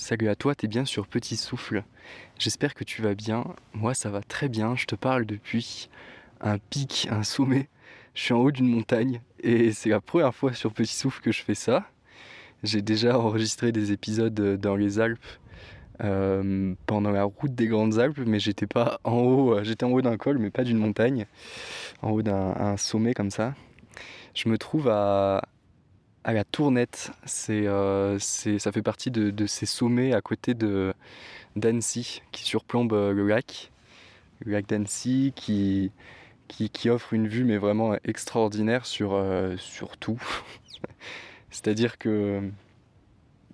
Salut à toi, t'es bien sur Petit Souffle. J'espère que tu vas bien. Moi, ça va très bien. Je te parle depuis un pic, un sommet. Je suis en haut d'une montagne et c'est la première fois sur Petit Souffle que je fais ça. J'ai déjà enregistré des épisodes dans les Alpes pendant la route des Grandes Alpes, mais j'étais pas en haut. J'étais en haut d'un col, mais pas d'une montagne, en haut d'un un sommet comme ça. Je me trouve à la Tournette. Ça fait partie de ces sommets à côté d'Annecy qui surplombe le lac d'Annecy qui offre une vue mais vraiment extraordinaire sur tout. C'est-à-dire que,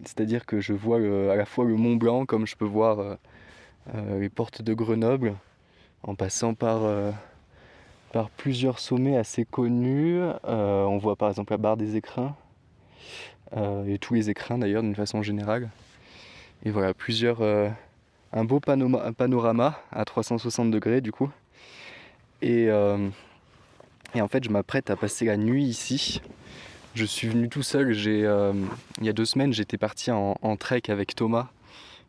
c'est-à-dire que je vois à la fois le Mont Blanc comme je peux voir les portes de Grenoble en passant par plusieurs sommets assez connus. On voit par exemple la barre des Écrins et tous les écrins d'ailleurs d'une façon générale. Et voilà, un beau panorama à 360 degrés du coup. Et, euh, et en fait, je m'apprête à passer la nuit ici. Je suis venu tout seul. Il y a 2 semaines, j'étais parti en trek avec Thomas,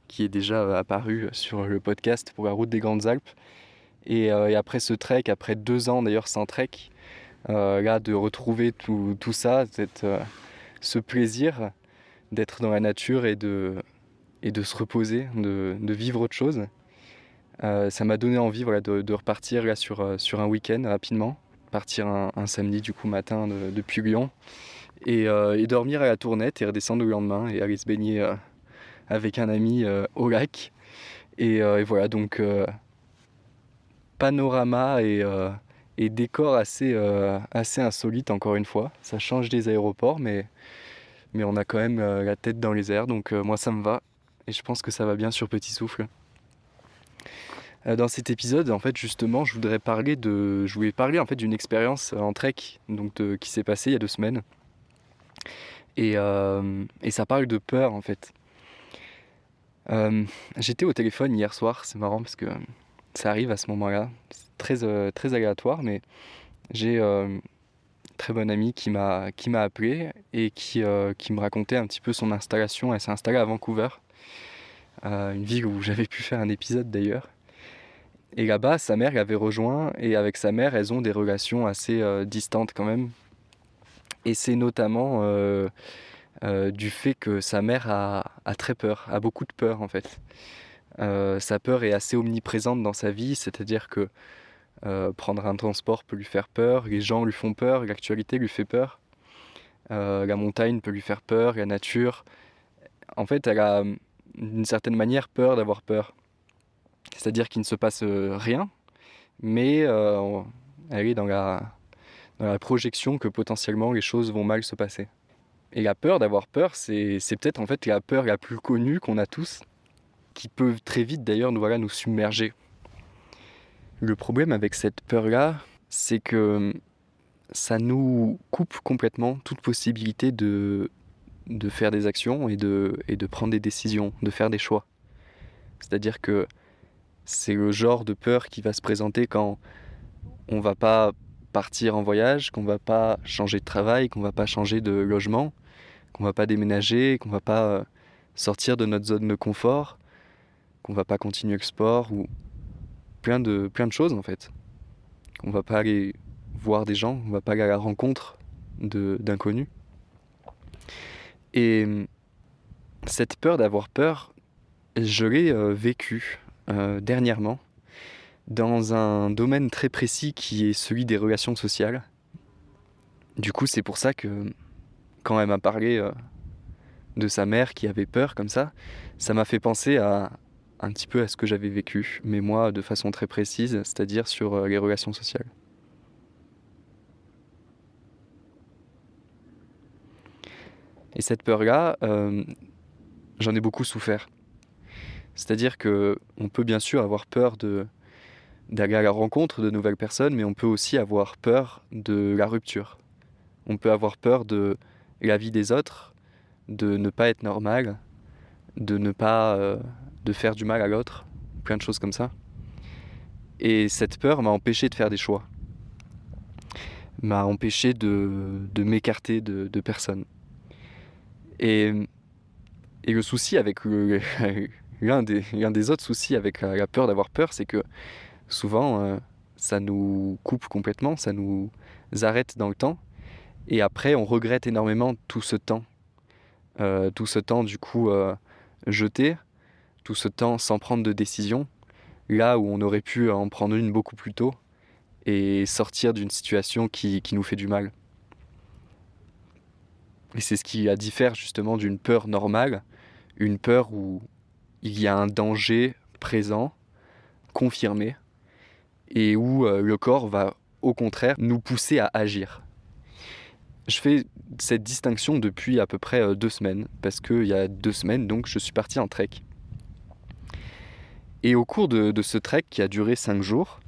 qui est déjà apparu sur le podcast pour la route des Grandes Alpes. Et après ce trek, après 2 ans d'ailleurs sans trek, là de retrouver tout ça, ce plaisir d'être dans la nature et de se reposer, de vivre autre chose. Ça m'a donné envie voilà, de repartir là sur un week-end rapidement, partir un samedi du coup matin depuis Lyon et dormir à la Tournette et redescendre le lendemain et aller se baigner avec un ami au lac. Et voilà donc panorama et décor assez insolite encore une fois. Ça change des aéroports mais on a quand même la tête dans les airs donc moi ça me va et je pense que ça va bien sur Petit Souffle. Dans cet épisode, en fait, justement, je voulais parler en fait d'une expérience en trek, qui s'est passée il y a 2 semaines, et ça parle de peur en fait. J'étais au téléphone hier soir, c'est marrant parce que ça arrive à ce moment-là, c'est très aléatoire, mais j'ai une très bonne amie qui m'a appelé et qui me racontait un petit peu son installation. Elle s'est installée à Vancouver, une ville où j'avais pu faire un épisode d'ailleurs. Et là-bas, sa mère l'avait rejoint, et avec sa mère, elles ont des relations assez distantes quand même. Et c'est notamment du fait que sa mère a très peur, a beaucoup de peur en fait. Sa peur est assez omniprésente dans sa vie, c'est-à-dire que prendre un transport peut lui faire peur, les gens lui font peur, l'actualité lui fait peur, la montagne peut lui faire peur, la nature. En fait, elle a d'une certaine manière peur d'avoir peur. C'est-à-dire qu'il ne se passe rien, mais elle est dans la projection que potentiellement les choses vont mal se passer. Et la peur d'avoir peur, c'est peut-être en fait la peur la plus connue qu'on a tous, qui peut très vite d'ailleurs nous submerger. Le problème avec cette peur-là, c'est que ça nous coupe complètement toute possibilité de faire des actions et de prendre des décisions, de faire des choix. C'est-à-dire que c'est le genre de peur qui va se présenter quand on va pas partir en voyage, qu'on va pas changer de travail, qu'on va pas changer de logement, qu'on va pas déménager, qu'on va pas sortir de notre zone de confort, qu'on va pas continuer le sport ou plein de choses en fait. On va pas aller voir des gens, on va pas aller à la rencontre d'inconnus. Et cette peur d'avoir peur, je l'ai vécue dernièrement dans un domaine très précis qui est celui des relations sociales. Du coup, c'est pour ça que quand elle m'a parlé de sa mère qui avait peur comme ça m'a fait penser un petit peu à ce que j'avais vécu, mais moi de façon très précise, c'est-à-dire sur les relations sociales. Et cette peur-là, j'en ai beaucoup souffert. C'est-à-dire que on peut bien sûr avoir peur d'aller à la rencontre de nouvelles personnes, mais on peut aussi avoir peur de la rupture. On peut avoir peur de la vie des autres, de ne pas être normal, de ne pas de faire du mal à l'autre, plein de choses comme ça. Et cette peur m'a empêché de faire des choix, m'a empêché de m'écarter de personnes. Et, Et le souci avec l'un des autres soucis avec la peur d'avoir peur, c'est que souvent, ça nous coupe complètement, ça nous arrête dans le temps. Et après, on regrette énormément tout ce temps du coup jeté, tout ce temps sans prendre de décision, là où on aurait pu en prendre une beaucoup plus tôt et sortir d'une situation qui nous fait du mal. Et c'est ce qui la diffère justement d'une peur normale, une peur où il y a un danger présent, confirmé, et où le corps va au contraire nous pousser à agir. Je fais cette distinction depuis à peu près 2 semaines, parce qu'il y a 2 semaines, donc, je suis parti en trek. Et au cours de ce trek qui a duré 5 jours,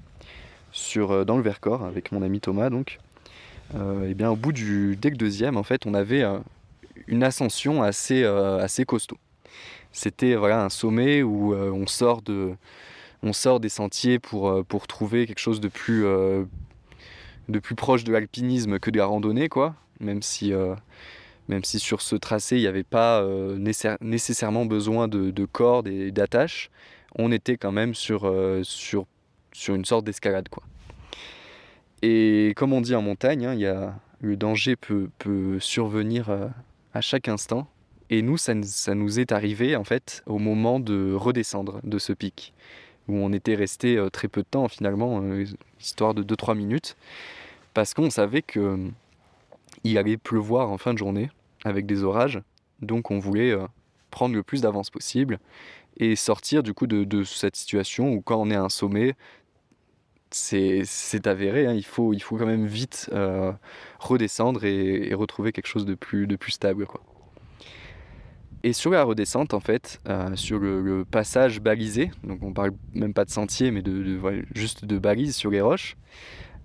dans le Vercors, avec mon ami Thomas, donc, et bien, au bout dès le deuxième, en fait, on avait une ascension assez costaud. C'était voilà, un sommet où on sort des sentiers pour trouver quelque chose de plus proche de l'alpinisme que de la randonnée, quoi. Même si sur ce tracé, il n'y avait pas nécessairement besoin de cordes et d'attaches, on était quand même sur une sorte d'escalade, quoi. Et comme on dit en montagne, hein, le danger peut survenir à chaque instant. Et nous, ça nous est arrivé en fait au moment de redescendre de ce pic, où on était resté très peu de temps finalement, histoire de 2-3 minutes, parce qu'on savait qu'il allait pleuvoir en fin de journée, avec des orages, donc on voulait prendre le plus d'avance possible, et sortir du coup de cette situation où quand on est à un sommet, c'est avéré, hein, il faut quand même vite redescendre et retrouver quelque chose de plus stable, quoi. Et sur la redescente, en fait, sur le passage balisé, donc on parle même pas de sentier, mais voilà, juste de balises sur les roches,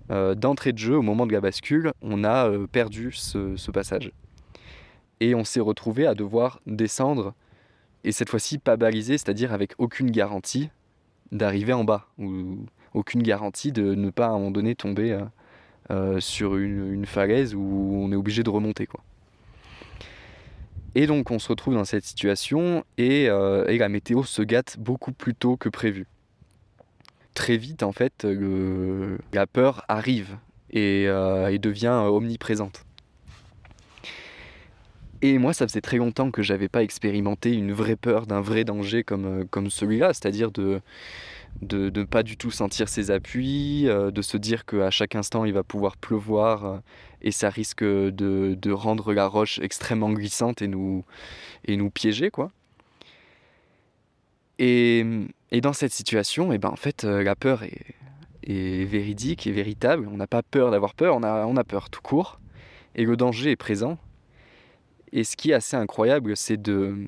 d'entrée de jeu, au moment de la bascule, on a perdu ce passage. Et on s'est retrouvé à devoir descendre, et cette fois-ci pas balisé, c'est-à-dire avec aucune garantie d'arriver en bas, ou aucune garantie de ne pas à un moment donné tomber sur une falaise où on est obligé de remonter, quoi. Et donc on se retrouve dans cette situation et la météo se gâte beaucoup plus tôt que prévu. Très vite en fait, la peur arrive et devient omniprésente. Et moi ça faisait très longtemps que j'avais pas expérimenté une vraie peur d'un vrai danger comme celui-là, c'est-à-dire de ne pas du tout sentir ses appuis, de se dire qu'à chaque instant il va pouvoir pleuvoir et ça risque de rendre la roche extrêmement glissante et nous piéger, quoi. Et dans cette situation, et ben en fait, la peur est véridique, est véritable. On n'a pas peur d'avoir peur, on a peur tout court. Et le danger est présent. Et ce qui est assez incroyable, c'est de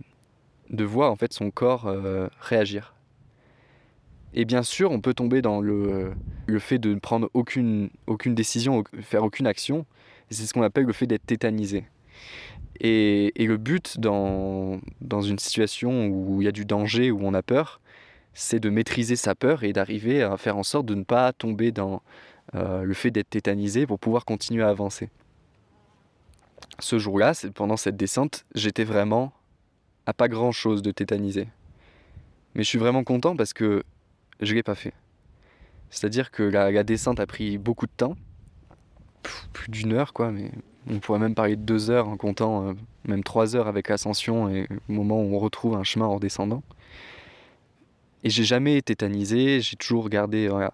voir en fait son corps réagir. Et bien sûr, on peut tomber dans le fait de ne prendre aucune décision, faire aucune action. C'est ce qu'on appelle le fait d'être tétanisé. Et le but dans une situation où il y a du danger, où on a peur, c'est de maîtriser sa peur et d'arriver à faire en sorte de ne pas tomber dans le fait d'être tétanisé pour pouvoir continuer à avancer. Ce jour-là, pendant cette descente, j'étais vraiment à pas grand-chose de tétanisé. Mais je suis vraiment content parce que je l'ai pas fait. C'est-à-dire que la descente a pris beaucoup de temps, plus d'1 heure, quoi, mais on pourrait même parler de 2 heures en comptant même 3 heures avec l'ascension et le moment où on retrouve un chemin en redescendant. Et j'ai jamais été tétanisé, j'ai toujours gardé voilà,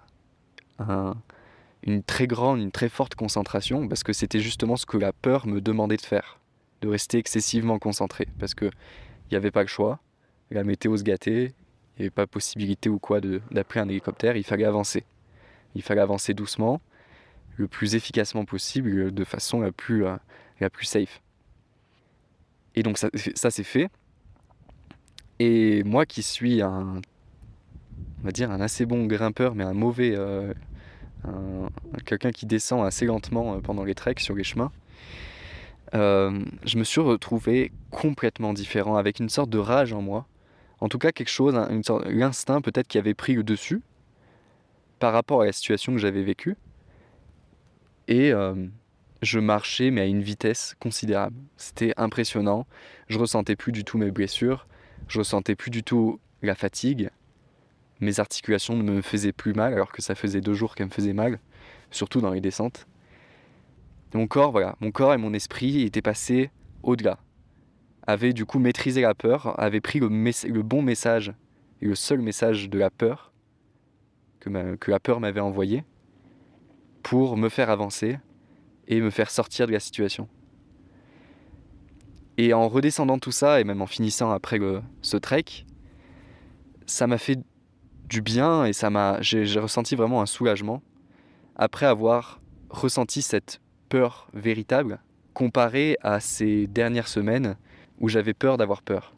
une très forte concentration, parce que c'était justement ce que la peur me demandait de faire, de rester excessivement concentré, parce qu'il n'y avait pas le choix, la météo se gâtait, il n'y avait pas possibilité ou quoi d'appeler un hélicoptère, il fallait avancer. Il fallait avancer doucement, le plus efficacement possible, de façon la plus safe. Et donc ça c'est fait. Et moi qui suis on va dire un assez bon grimpeur, mais un mauvais, quelqu'un qui descend assez lentement pendant les treks sur les chemins, je me suis retrouvé complètement différent, avec une sorte de rage en moi. En tout cas quelque chose, l'instinct peut-être qui avait pris le dessus par rapport à la situation que j'avais vécue. Et je marchais mais à une vitesse considérable. C'était impressionnant. Je ressentais plus du tout mes blessures, je ressentais plus du tout la fatigue. Mes articulations ne me faisaient plus mal alors que ça faisait 2 jours qu'elles me faisaient mal, surtout dans les descentes. Mon corps et mon esprit étaient passés au-delà, avaient du coup maîtrisé la peur, avaient pris le bon message et le seul message de la peur que la peur m'avait envoyé pour me faire avancer et me faire sortir de la situation. Et en redescendant tout ça, et même en finissant après ce trek, ça m'a fait du bien et j'ai ressenti vraiment un soulagement après avoir ressenti cette peur véritable comparée à ces dernières semaines où j'avais peur d'avoir peur.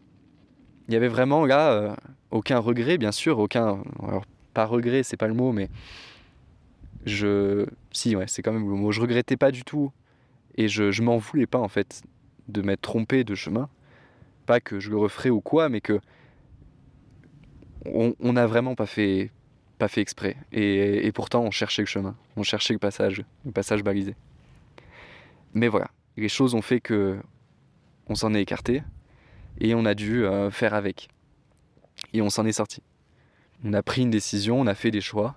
Il y avait vraiment là aucun regret, bien sûr, alors pas regret, c'est pas le mot, mais si, ouais, c'est quand même le mot. Je regrettais pas du tout et je m'en voulais pas en fait de m'être trompé de chemin. Pas que je le referais ou quoi, mais que on n'a vraiment pas fait exprès. Et pourtant, on cherchait le chemin, on cherchait le passage balisé. Mais voilà, les choses ont fait que on s'en est écarté et on a dû faire avec. Et on s'en est sorti. On a pris une décision, on a fait des choix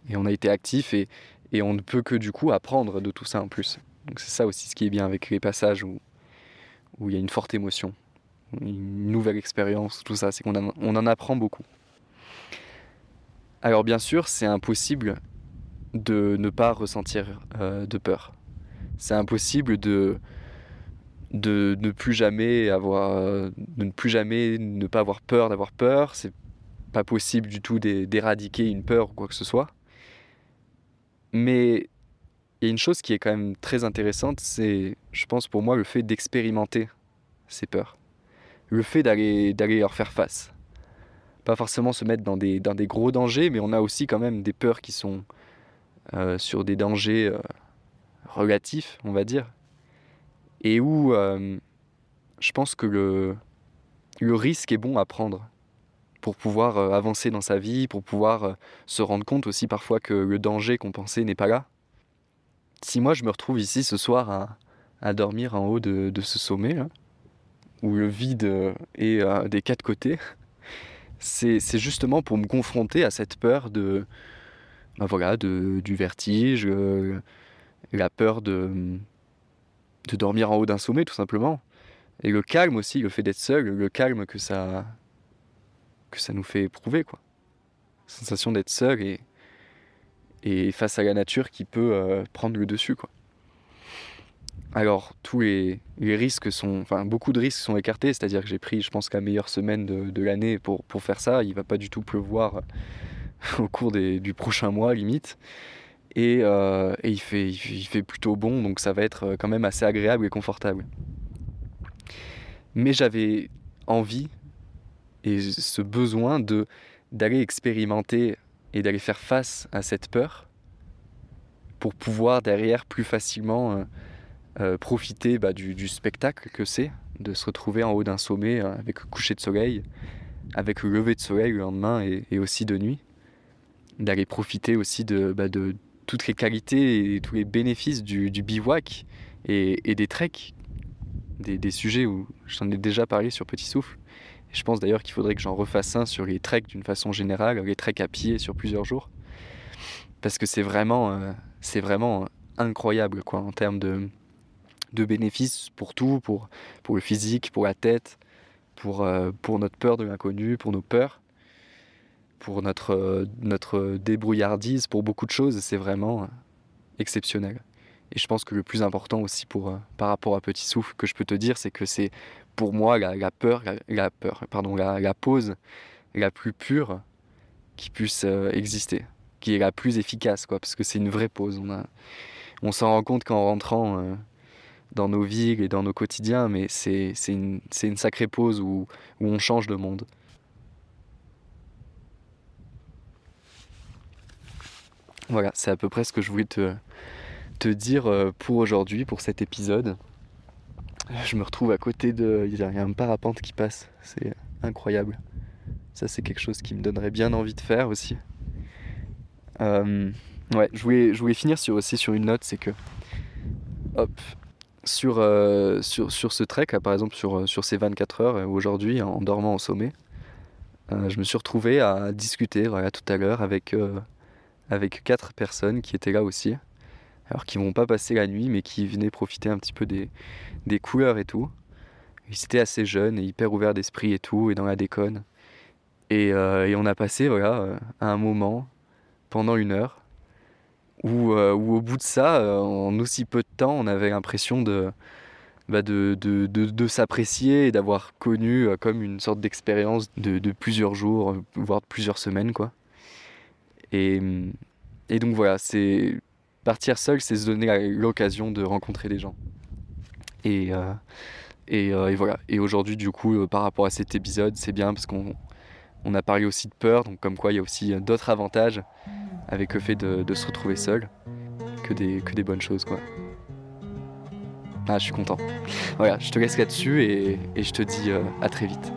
et on a été actifs et on ne peut que du coup apprendre de tout ça en plus. Donc c'est ça aussi ce qui est bien avec les passages où il y a une forte émotion, une nouvelle expérience, tout ça, c'est qu'on en apprend beaucoup. Alors bien sûr, c'est impossible de ne pas ressentir de peur. C'est impossible de ne plus jamais ne pas avoir peur d'avoir peur. C'est pas possible du tout d'éradiquer une peur ou quoi que ce soit. Mais il y a une chose qui est quand même très intéressante, c'est, je pense pour moi, le fait d'expérimenter ces peurs. Le fait d'aller leur faire face. Pas forcément se mettre dans des gros dangers, mais on a aussi quand même des peurs qui sont sur des dangers relatifs, on va dire. Et où je pense que le risque est bon à prendre pour pouvoir avancer dans sa vie, pour pouvoir se rendre compte aussi parfois que le danger qu'on pensait n'est pas là. Si moi je me retrouve ici ce soir à dormir en haut de ce sommet, là, où le vide est des 4 côtés, c'est justement pour me confronter à cette peur du vertige, la peur de dormir en haut d'un sommet tout simplement. Et le calme aussi, le fait d'être seul, le calme que ça nous fait éprouver, quoi. La sensation d'être seul et face à la nature qui peut prendre le dessus, quoi. Alors, tous les risques beaucoup de risques sont écartés, c'est-à-dire que j'ai pris, je pense, la meilleure semaine de l'année pour faire ça. Il va pas du tout pleuvoir au cours du prochain mois, limite. Et il fait plutôt bon, donc ça va être quand même assez agréable et confortable. Mais j'avais envie et ce besoin d'aller expérimenter et d'aller faire face à cette peur pour pouvoir derrière plus facilement profiter du spectacle que c'est de se retrouver en haut d'un sommet avec le coucher de soleil, avec le lever de soleil le lendemain et aussi de nuit, d'aller profiter aussi de toutes les qualités et tous les bénéfices du bivouac et des treks, des sujets où j'en ai déjà parlé sur Petit Souffle. Et je pense d'ailleurs qu'il faudrait que j'en refasse un sur les treks d'une façon générale, les treks à pied sur plusieurs jours, parce que c'est vraiment incroyable, quoi, en termes de bénéfices pour tout, pour le physique, pour la tête, pour notre peur de l'inconnu, pour nos peurs, pour notre débrouillardise, pour beaucoup de choses. C'est vraiment exceptionnel. Et je pense que le plus important aussi par rapport à Petit Souffle que je peux te dire, c'est que c'est pour moi la pause la plus pure qui puisse exister, qui est la plus efficace, quoi, parce que c'est une vraie pause. On s'en rend compte qu'en rentrant dans nos villes et dans nos quotidiens, mais c'est une sacrée pause où on change de monde. Voilà, c'est à peu près ce que je voulais te dire pour aujourd'hui, pour cet épisode. Je me retrouve à côté il y a un parapente qui passe, c'est incroyable. Ça, c'est quelque chose qui me donnerait bien envie de faire aussi. Ouais, je voulais finir aussi sur une note, c'est que hop, sur ce trek, là, par exemple sur ces 24 heures, aujourd'hui, en dormant au sommet, je me suis retrouvé à discuter, voilà, tout à l'heure avec 4 personnes qui étaient là aussi. Alors qui vont pas passer la nuit, mais qui venaient profiter un petit peu des couleurs et tout. Ils étaient assez jeunes et hyper ouverts d'esprit et tout, et dans la déconne. Et on a passé, voilà, un moment, pendant 1 heure, où au bout de ça, en aussi peu de temps, on avait l'impression de s'apprécier et d'avoir connu comme une sorte d'expérience de plusieurs jours, voire de plusieurs semaines, quoi. Et, et donc voilà, c'est partir seul, c'est se donner l'occasion de rencontrer des gens. Et, euh, et voilà. Et aujourd'hui, du coup, par rapport à cet épisode, c'est bien parce qu'on a parlé aussi de peur, donc comme quoi il y a aussi d'autres avantages avec le fait de se retrouver seul que des bonnes choses, quoi. Ah, je suis content. Voilà, je te laisse là-dessus et je te dis à très vite.